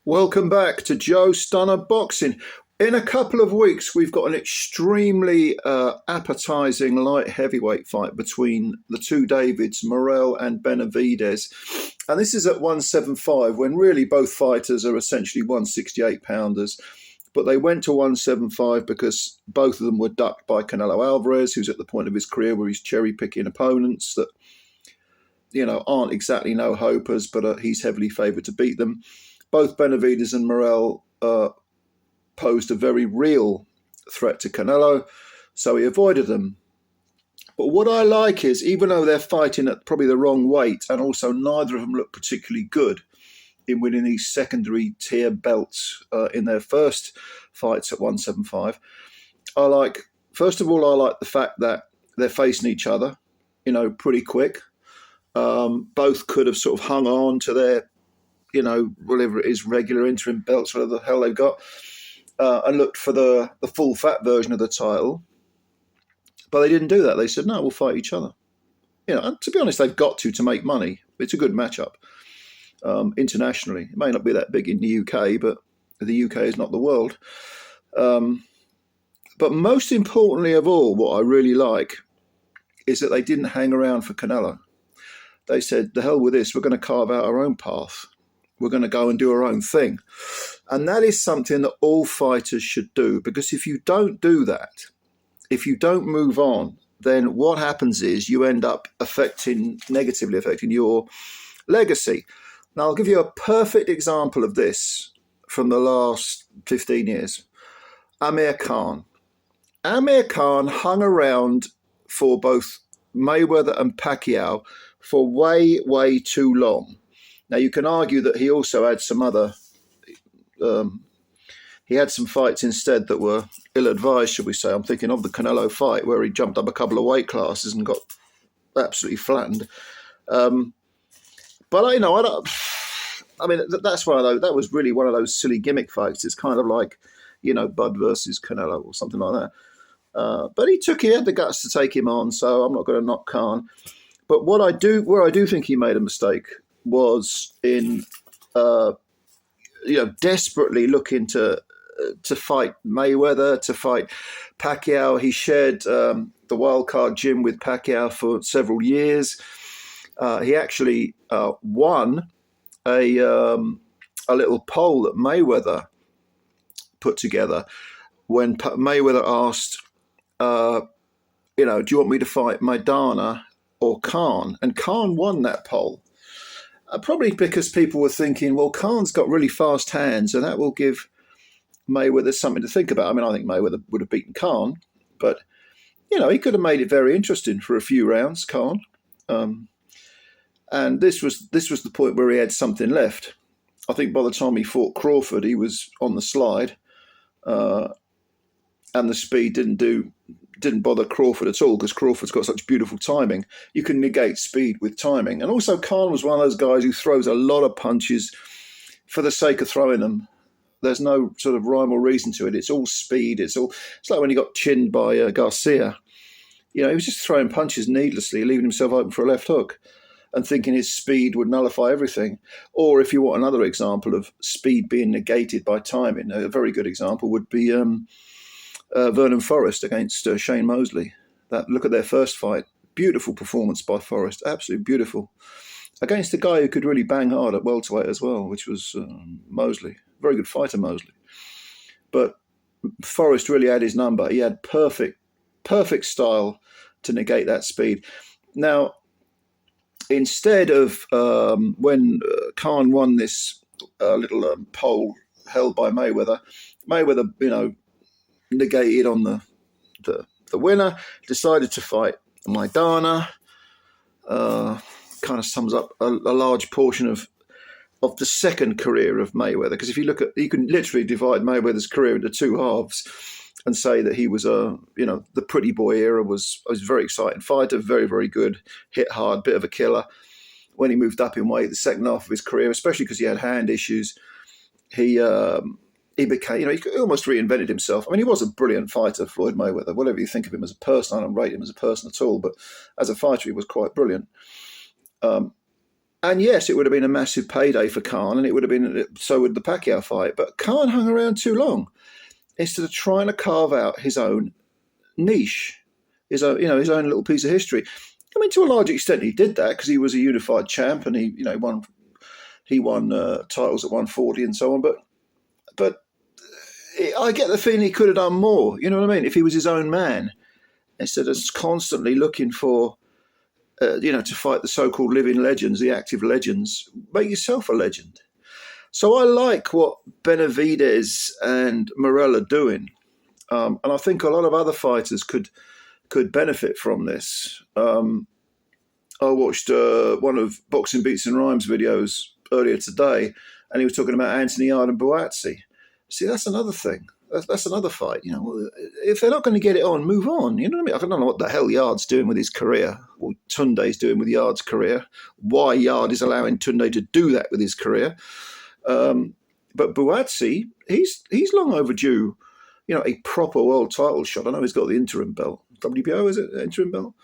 Welcome back to Joe Stunner Boxing. In a couple of weeks, we've got an extremely appetizing light heavyweight fight between the two Davids, Morel and Benavidez. And this is at 175, when really both fighters are essentially 168 pounders. But they went to 175 because both of them were ducked by Canelo Alvarez, who's at the point of his career where he's cherry-picking opponents that, aren't exactly no-hopers, but he's heavily favoured to beat them. Both Benavidez and Morel posed a very real threat to Canelo, so he avoided them. But what I like is, even though they're fighting at probably the wrong weight, and also neither of them look particularly good in winning these secondary tier belts in their first fights at 175, first of all, I like the fact that they're facing each other, pretty quick. Both could have sort of hung on to their whatever it is, regular interim belts, whatever the hell they've got, and looked for the full fat version of the title. But they didn't do that. They said, no, we'll fight each other. And to be honest, they've got to make money. It's a good matchup internationally. It may not be that big in the UK, but the UK is not the world. But most importantly of all, what I really like is that they didn't hang around for Canelo. They said, the hell with this, we're going to carve out our own path. We're going to go and do our own thing. And that is something that all fighters should do, because if you don't do that, if you don't move on, then what happens is you end up negatively affecting your legacy. Now, I'll give you a perfect example of this from the last 15 years. Amir Khan. Amir Khan hung around for both Mayweather and Pacquiao for way, way too long. Now, you can argue that he also had some other, he had some fights instead that were ill-advised, should we say. I'm thinking of the Canelo fight where he jumped up a couple of weight classes and got absolutely flattened. But, I don't, that's one of those, that was really one of those silly gimmick fights. It's kind of like, Bud versus Canelo or something like that. But he had the guts to take him on, so I'm not going to knock Khan. But where I do think he made a mistake was in, desperately looking to fight Mayweather, to fight Pacquiao. He shared the wildcard gym with Pacquiao for several years. He actually won a little poll that Mayweather put together when Mayweather asked, do you want me to fight Maidana or Khan? And Khan won that poll. Probably because people were thinking, well, Khan's got really fast hands, and that will give Mayweather something to think about. I think Mayweather would have beaten Khan, but, he could have made it very interesting for a few rounds, Khan. And this was the point where he had something left. I think by the time he fought Crawford, he was on the slide, and the speed didn't bother Crawford at all, because Crawford's got such beautiful timing. You can negate speed with timing. And also Khan was one of those guys who throws a lot of punches for the sake of throwing them. There's no sort of rhyme or reason to it. It's all speed. It's like when he got chinned by Garcia. He was just throwing punches needlessly, leaving himself open for a left hook and thinking his speed would nullify everything. Or if you want another example of speed being negated by timing, a very good example would be Vernon Forrest against Shane Mosley. Look at their first fight. Beautiful performance by Forrest. Absolutely beautiful. Against a guy who could really bang hard at welterweight as well, which was Mosley. Very good fighter, Mosley. But Forrest really had his number. He had perfect style to negate that speed. Now, instead of when Khan won this little poll held by Mayweather, negated on the winner, decided to fight Maidana. Kind of sums up a large portion of the second career of Mayweather, because if you look at, you can literally divide Mayweather's career into two halves and say that he was the pretty boy era was a very exciting fighter, very, very good, hit hard, bit of a killer. When he moved up in weight, the second half of his career, especially because he had hand issues, he became, he almost reinvented himself. He was a brilliant fighter, Floyd Mayweather. Whatever you think of him as a person, I don't rate him as a person at all, but as a fighter, he was quite brilliant. And yes, it would have been a massive payday for Khan, and it would have been so would the Pacquiao fight. But Khan hung around too long instead of trying to carve out his own niche, his own little piece of history. I mean, to a large extent, he did that because he was a unified champ, and he won titles at 140 and so on. But I get the feeling he could have done more. You know what I mean? If he was his own man, instead of constantly looking for, to fight the so-called living legends, the active legends, make yourself a legend. So I like what Benavidez and Morel are doing, and I think a lot of other fighters could benefit from this. I watched one of Boxing Beats and Rhymes videos earlier today, and he was talking about Anthony Yarde and Buatsi. See, that's another thing. That's another fight. If they're not going to get it on, move on. You know what I mean? I don't know what the hell Yarde's doing with his career, or Tunde's doing with Yarde's career, why Yarde is allowing Tunde to do that with his career. But Buatsi, he's long overdue, a proper world title shot. I know he's got the interim belt. WBO, is it? Interim belt?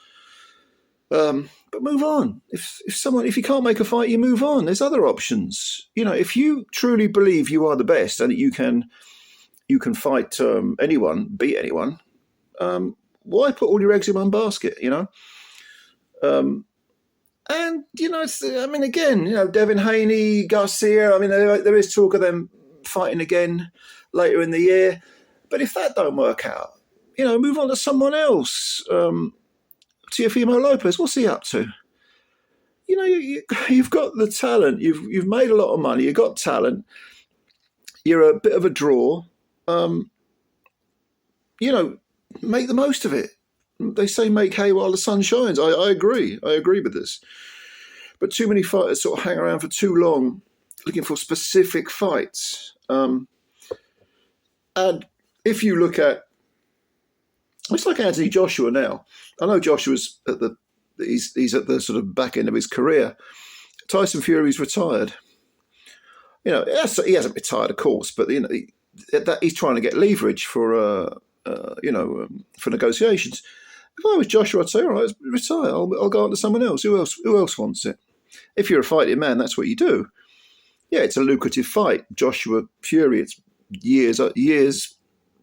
But move on. If you can't make a fight, you move on. There's other options. If you truly believe you are the best and that you can fight anyone, beat anyone, why put all your eggs in one basket? And Devin Haney, Garcia. I mean, there is talk of them fighting again later in the year. But if that don't work out, move on to someone else. Teofimo Lopez, what's he up to? You've got the talent. You've made a lot of money. You've got talent. You're a bit of a draw. Make the most of it. They say make hay while the sun shines. I agree. I agree with this. But too many fighters sort of hang around for too long looking for specific fights. And if you look at, it's like Anthony Joshua now. I know Joshua's he's at the sort of back end of his career. Tyson Fury's retired. He hasn't retired, of course, but he's trying to get leverage for negotiations. If I was Joshua, I'd say, all right, retire. I'll go on to someone else. Who else wants it? If you're a fighting man, that's what you do. Yeah, it's a lucrative fight. Joshua Fury, it's years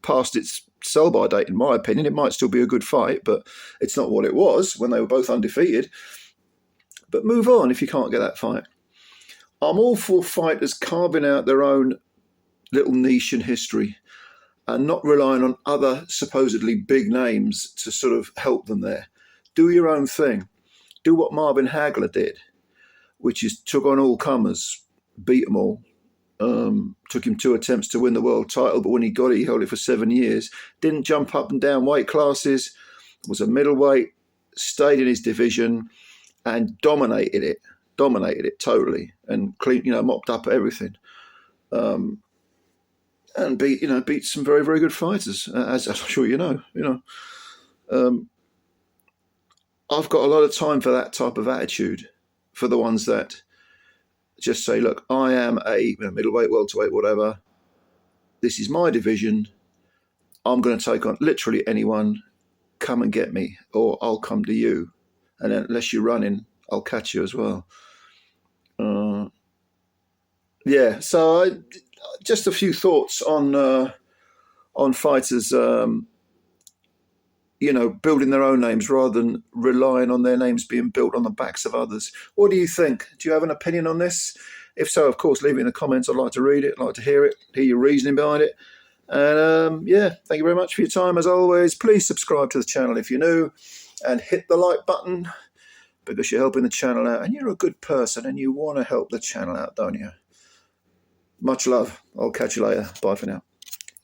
past its sell-by date, in my opinion. It might still be a good fight, but it's not what it was when they were both undefeated. But move on if you can't get that fight. I'm all for fighters carving out their own little niche in history and not relying on other supposedly big names to sort of help them there. Do your own thing. Do what Marvin Hagler did, which is took on all comers, beat them all. Took him 2 attempts to win the world title, but when he got it, he held it for 7 years. Didn't jump up and down weight classes, was a middleweight, stayed in his division, and dominated it totally, and mopped up everything. And beat some very, very good fighters, as I'm sure you know. I've got a lot of time for that type of attitude, for the ones that just say, look, I am a middleweight, welterweight, whatever. This is my division. I'm going to take on literally anyone. Come and get me, or I'll come to you. And unless you're running, I'll catch you as well. So just a few thoughts on fighters, building their own names rather than relying on their names being built on the backs of others. What do you think? Do you have an opinion on this? If so, of course, leave it in the comments. I'd like to read it. I'd like to hear it, hear your reasoning behind it. And thank you very much for your time. As always, please subscribe to the channel if you're new and hit the like button, because you're helping the channel out and you're a good person and you want to help the channel out, don't you? Much love. I'll catch you later. Bye for now.